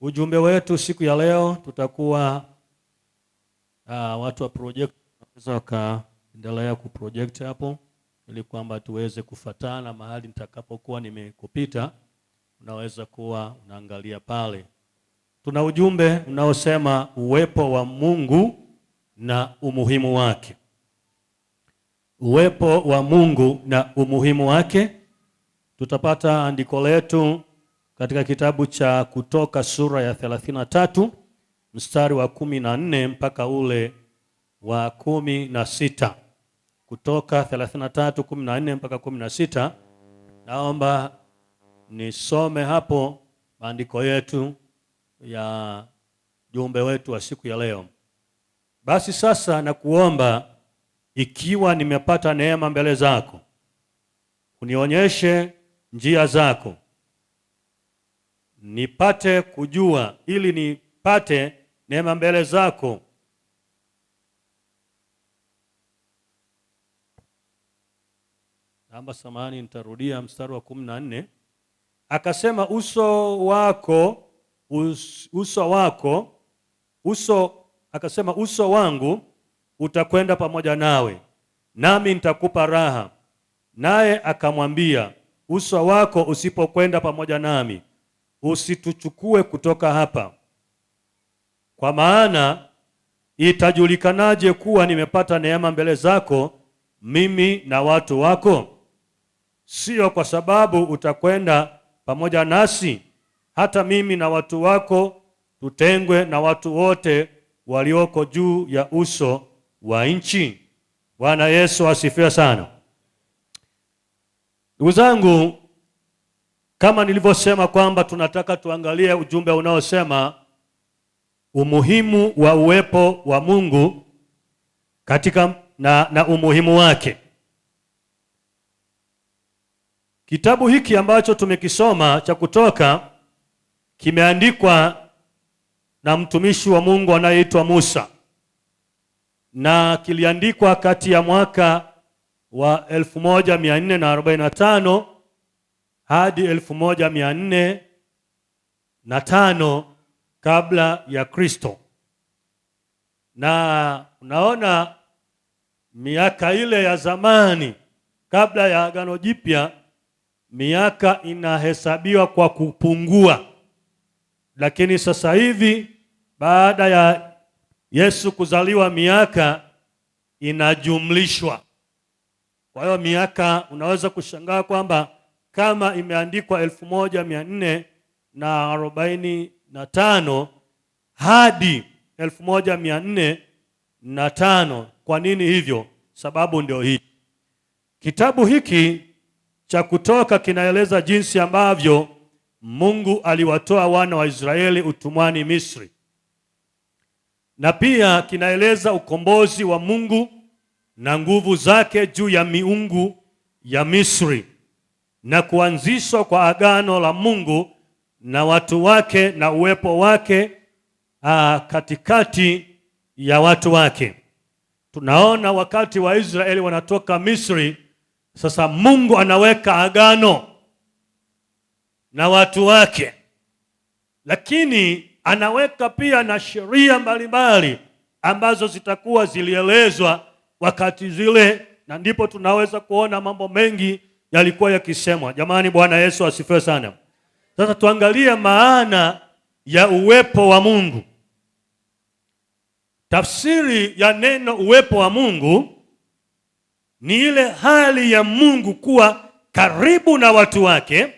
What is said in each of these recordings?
Ujumbe wetu siku ya leo tutakuwa watu wa project wanaweza wakaendelea kuproject hapo ili kwamba tuweze kufatana mahali nitakapokuwa nimekupita, unaweza kuwa unaangalia pale. Tuna ujumbe unaosema uwepo wa Mungu na umuhimu wake. Uwepo wa Mungu na umuhimu wake. Tutapata andiko letu katika kitabu cha Kutoka sura ya 33 mstari wa 14 mpaka ule wa 16. Kutoka 33:14 mpaka 16. Naomba nisome hapo maandiko yetu ya jumbe wetu wa siku ya leo. Basi sasa nakuomba, ikiwa nimepata neema mbele zako, unionyeshe njia zako, nipate kujua, ili nipate neema mbele zako. Namba samani, nitarudia mstari wa 14. Akasema akasema uso wangu utakwenda pamoja nawe, nami nitakupa raha. Naye akamwambia, uso wako usipokwenda pamoja nami, usituchukue kutoka hapa. Kwa maana itajulikanaje kuwa nimepata neema mbele zako, mimi na watu wako? Sio kwa sababu utakwenda pamoja nasi, hata mimi na watu wako tutengwe na watu wote walioko juu ya uso wa nchi. Bwana Yesu asifiwe sana. Ndugu zangu, kama nilivyosema kwamba tunataka tuangalie ujumbe unaosema umuhimu wa uwepo wa Mungu katika na umuhimu wake. Kitabu hiki ambacho tumekisoma cha Kutoka kimeandikwa na mtumishi wa Mungu anayeitwa Musa, na kiliandikwa kati ya mwaka wa 1445 hadi 1405 kabla ya Kristo. Na unaona miaka ile ya zamani kabla ya Agano Jipya, miaka inahesabiwa kwa kupungua, lakini sasa hivi baada ya Yesu kuzaliwa miaka inajumlishwa. Kwa hiyo miaka unaweza kushangaa kwamba kama imeandikwa 1445 hadi 1405. Kwa nini hivyo? Sababu ndio hii. Kitabu hiki cha Kutoka kinaeleza jinsi ambavyo Mungu aliwatoa wana wa Israeli utumwani Misri, na pia kinaeleza ukombozi wa Mungu na nguvu zake juu ya miungu ya Misri, na kuanzishwa kwa agano la Mungu na watu wake na uwepo wake katikati ya watu wake. Tunaona wakati wa Israeli wanatoka Misri, sasa Mungu anaweka agano na watu wake, lakini anaweka pia na sheria mbalimbali ambazo zitakuwa zilielezwa wakati zile, na ndipo tunaweza kuona mambo mengi yalikuwa yakisemwa. Jamani, Bwana Yesu asifiwe sana. Sasa tuangalie maana ya uwepo wa Mungu. Tafsiri ya neno uwepo wa Mungu ni ile hali ya Mungu kuwa karibu na watu wake,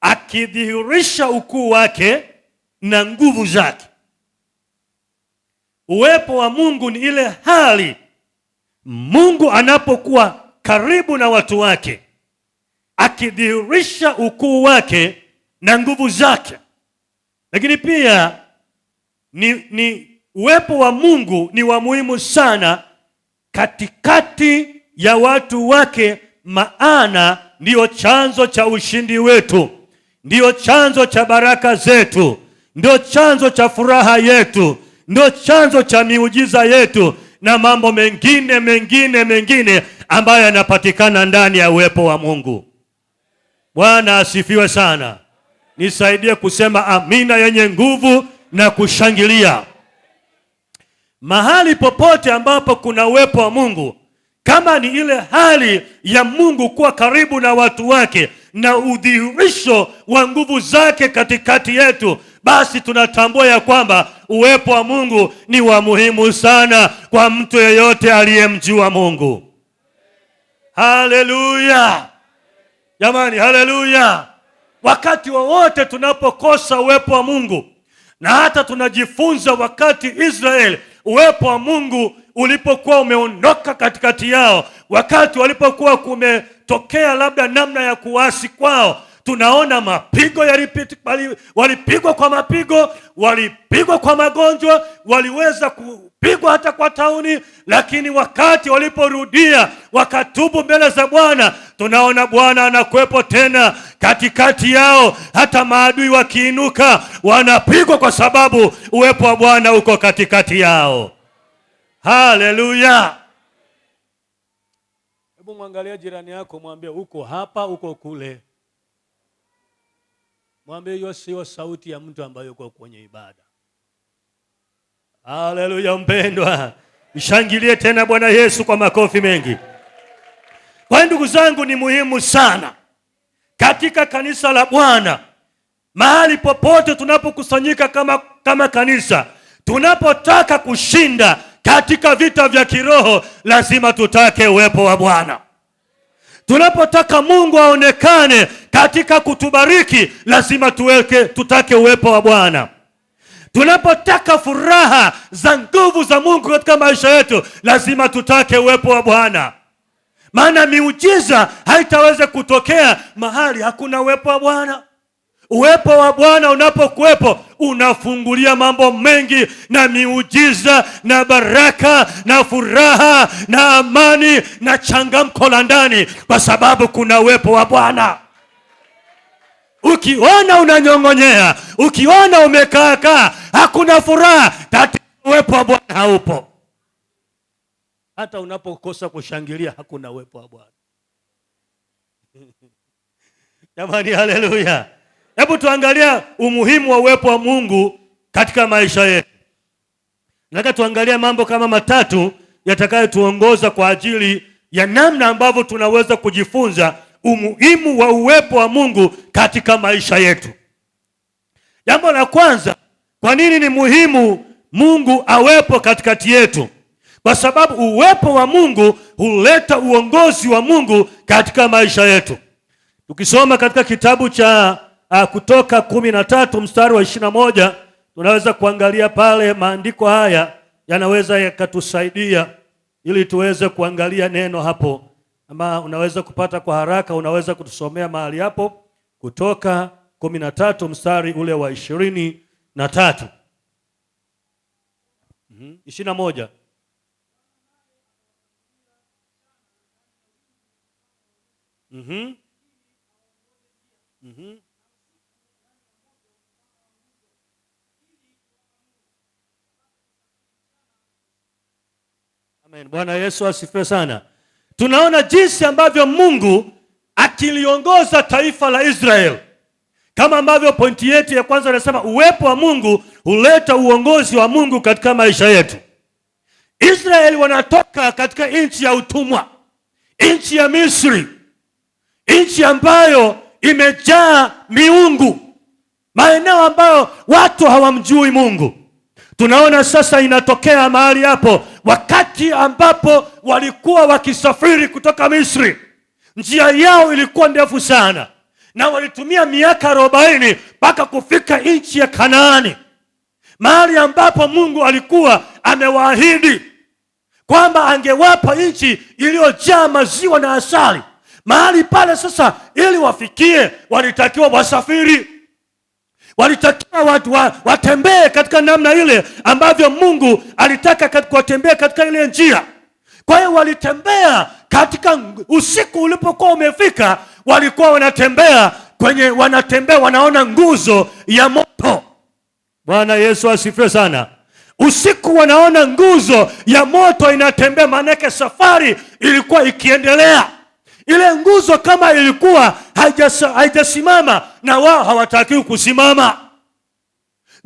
akidhihirisha ukuu wake na nguvu zake. Uwepo wa Mungu ni ile hali Mungu anapokuwa karibu na watu wake, akidhihirisha ukuu wake na nguvu zake. Lakini pia ni uwepo wa Mungu ni wa muhimu sana katikati ya watu wake, maana ndio chanzo cha ushindi wetu, ndio chanzo cha baraka zetu, ndio chanzo cha furaha yetu, ndio chanzo cha miujiza yetu na mambo mengine ambayo yanapatikana ndani ya uwepo wa Mungu. Bwana asifiwe sana. Nisaidie kusema amina yenye nguvu na kushangilia. Mahali popote ambapo kuna uwepo wa Mungu, kama ni ile hali ya Mungu kuwa karibu na watu wake na udhihirisho wa nguvu zake katikati yetu, basi tunatambua ya kwamba uwepo wa Mungu ni wa muhimu sana kwa mtu yeyote aliyemjua Mungu. Haleluya! Jamani, haleluya! Wakati wowote tunapokosa uwepo wa Mungu, na hata tunajifunza wakati Israeli uwepo wa Mungu ulipokuwa umeondoka katikati yao, wakati walipokuwa kumetokea labda namna ya kuasi kwao, tunaona mapigo walipigwa kwa mapigo, walipigwa kwa magonjwa, waliweza kupigwa hata kwa tauni, lakini wakati waliporudia wakatubu mbele za Bwana, tunaona Bwana anakuwepo tena katikati yao. Hata maadui wakiinuka wanapigwa kwa sababu uwepo wa Bwana uko katikati yao. Haleluya! Hebu mwangalia jirani yako, mwambie uko hapa, uko kule. Mwambie hiyo sio sauti ya mtu ambaye yuko kwenye ibada. Haleluya mpendwa. Mshangilie tena Bwana Yesu kwa makofi mengi. Kwa ndugu zangu, ni muhimu sana katika kanisa la Bwana, mahali popote tunapokusanyika kama kanisa, tunapotaka kushinda katika vita vya kiroho, lazima tutake uwepo wa Bwana. Tunapotaka Mungu aonekane katika kutubariki, lazima tutake uwepo wa Bwana. Tunapotaka furaha za nguvu za Mungu katika maisha yetu, lazima tutake uwepo wa Bwana. Maana miujiza haitaweza kutokea mahali hakuna uwepo wa Bwana. Uwepo wa Bwana unapokuwepo, unafungulia mambo mengi na miujiza na baraka na furaha na amani na changamko la ndani, kwa sababu kuna uwepo wa Bwana. Ukiona unanyong'onyea, ukiona umekaa, hakuna furaha, tatizo uwepo wa Bwana haupo. Hata unapokosa kushangilia, hakuna uwepo wa Bwana. Jamani, haleluya. Hebu tuangalia umuhimu wa uwepo wa Mungu katika maisha yetu. Nataka tuangalie mambo kama matatu yatakayotuongoza kwa ajili ya namna ambavyo tunaweza kujifunza umuhimu wa uwepo wa Mungu katika maisha yetu. Jambo la kwanza, kwa nini ni muhimu Mungu awepo katikati yetu? Kwa sababu uwepo wa Mungu huleta uongozi wa Mungu katika maisha yetu. Tukisoma katika kitabu cha Kutoka 13 mstari wa 21, tunaweza kuangalia pale. Maandiko haya yanaweza yakatusaidia ili tuweze kuangalia neno hapo. Ama unaweza kupata kwa haraka, unaweza kutusomea mahali hapo, Kutoka 13 mstari ule wa 23. 21. Amen. Bwana Yesu asifiwe sana. Tunaona jinsi ambavyo Mungu akiliongoza taifa la Israeli. Kama ambavyo pointi yetu ya kwanza inasema uwepo wa Mungu huleta uongozi wa Mungu katika maisha yetu. Israeli wanatoka katika nchi ya utumwa, nchi ya Misri, nchi ambayo imejaa miungu, maeneo ambayo watu hawamjui Mungu. Tunaona sasa inatokea mahali hapo, wakati ambapo walikuwa wakisafiri kutoka Misri. Njia yao ilikuwa ndefu sana, na walitumia miaka 40 mpaka kufika nchi ya Kanaani, mahali ambapo Mungu alikuwa amewaahidi kwamba angewapa nchi iliyojaa maziwa na asali. Mahali pale sasa, ili wafikie, walitakiwa wasafiri. Walitakiwa watu watembee katika namna ile ambavyo Mungu alitaka kuwatembea katika ile njia. Kwa hiyo walitembea katika usiku ulipokuwa umefika, walikuwa wanatembea wanaona nguzo ya moto. Bwana Yesu asifiwe sana. Usiku wanaona nguzo ya moto inatembea, maana safari ilikuwa ikiendelea. Ile nguzo kama ilikuwa haijasimama, na wao hawatakiwi kusimama.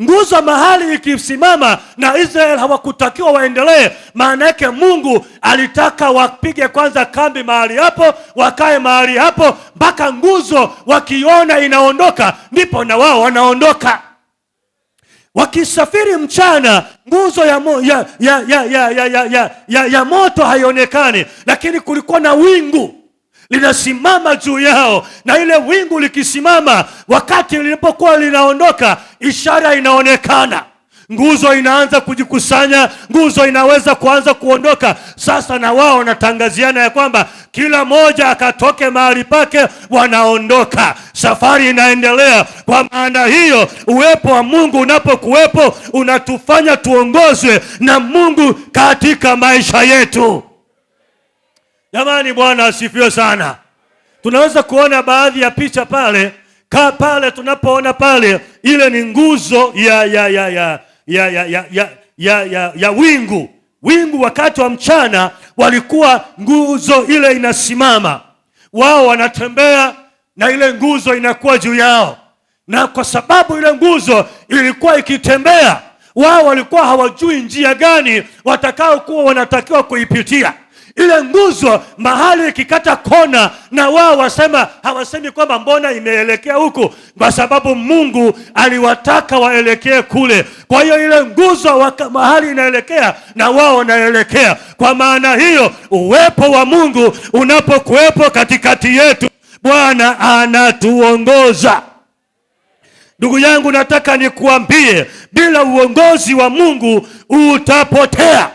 Nguzo mahali ikisimama na Israeli hawakutakiwa waendelee, maana yake Mungu alitaka wapige kwanza kambi mahali hapo, wakae mahali hapo mpaka nguzo wakiona inaondoka, ndipo na wao wanaondoka. Wakisafiri mchana, nguzo ya moto haionekani, lakini kulikuwa na wingu linasimama juu yao, na ile wingu likisimama, wakati lilipokuwa linaondoka, ishara inaonekana. Nguzo inaanza kujikusanya, nguzo inaweza kuanza kuondoka. Sasa na wao wanatangaziana ya kwamba kila moja akatoke mahali pake, wanaondoka. Safari inaendelea. Kwa maana hiyo, uwepo wa Mungu unapokuwepo, unatufanya tuongozwe na Mungu katika maisha yetu. Jamani, Bwana asifiwe sana. Tunaweza kuona baadhi ya picha pale, pale tunapoona pale, ile ni nguzo ya wingu. Wingu wakati wa mchana walikuwa nguzo ile inasimama, wao wanatembea na ile nguzo inakuwa juu yao, na kwa sababu ile nguzo ilikuwa ikitembea, wao walikuwa hawajui njia gani watakao kuwa wanatakiwa kuipitia. Ile nguzo mahali ikikata kona, na wao hawasemi kwamba mbona imeelekea huku, kwa sababu Mungu aliwataka waelekee kule. Kwa hiyo ile nguzo mahali inaelekea, na wao wanaelekea. Kwa maana hiyo, uwepo wa Mungu unapokuwepo katikati yetu, Bwana anatuongoza. Ndugu yangu, nataka nikuambie, bila uongozi wa Mungu utapotea.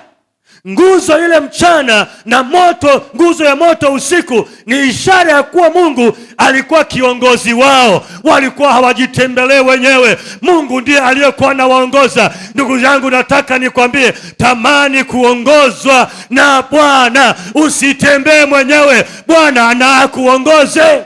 Nguzo ile mchana na moto, nguzo ya moto usiku, ni ishara ya kuwa Mungu alikuwa kiongozi wao. Walikuwa hawajitembelee wenyewe, Mungu ndiye aliyekuwa anawaongoza. Ndugu yangu, nataka nikwambie, tamani kuongozwa na Bwana. Usitembee mwenyewe, Bwana anakuongoze.